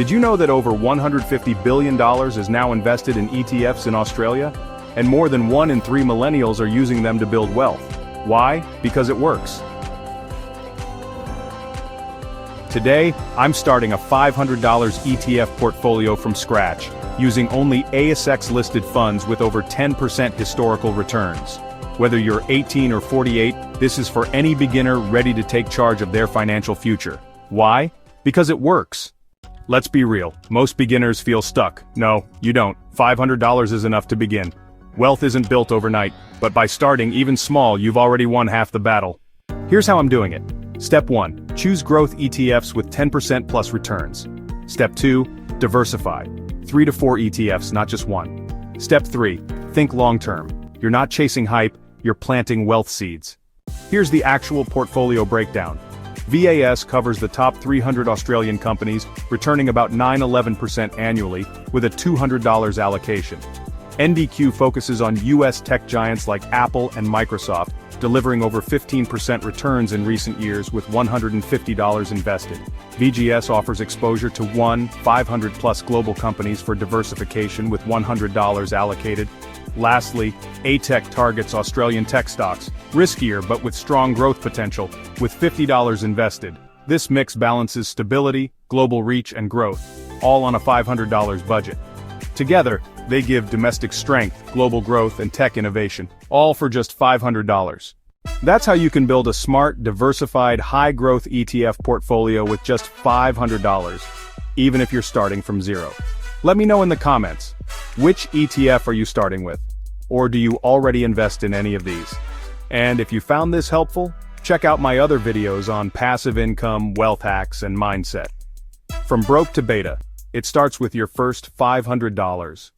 Did you know that over $150 billion is now invested in ETFs in Australia? And more than 1 in 3 millennials are using them to build wealth. Why? Because it works. Today, I'm starting a $500 ETF portfolio from scratch, using only ASX-listed funds with over 10% historical returns. Whether you're 18 or 48, this is for any beginner ready to take charge of their financial future. Why? Because it works. Let's be real, most beginners feel stuck. No, you don't. $500 is enough to begin. Wealth isn't built overnight, but by starting even small, you've already won half the battle. Here's how I'm doing it. Step 1. Choose growth ETFs with 10% plus returns. Step 2. Diversify. 3 to 4 ETFs, not just one. Step 3. Think long-term. You're not chasing hype, you're planting wealth seeds. Here's the actual portfolio breakdown. VAS covers the top 300 Australian companies, returning about 9–11% annually, with a $200 allocation. NDQ focuses on US tech giants like Apple and Microsoft, delivering over 15% returns in recent years with $150 invested. VGS offers exposure to 500+ global companies for diversification with $100 allocated. Lastly, ATEC targets Australian tech stocks, riskier but with strong growth potential, with $50 invested. This mix balances stability, global reach and growth, all on a $500 budget. Together, they give domestic strength, global growth and tech innovation, all for just $500. That's how you can build a smart, diversified, high-growth ETF portfolio with just $500, even if you're starting from zero. Let me know in the comments, which ETF are you starting with? Or do you already invest in any of these? And if you found this helpful, check out my other videos on passive income, wealth hacks, and mindset. From broke to beta, it starts with your first $500.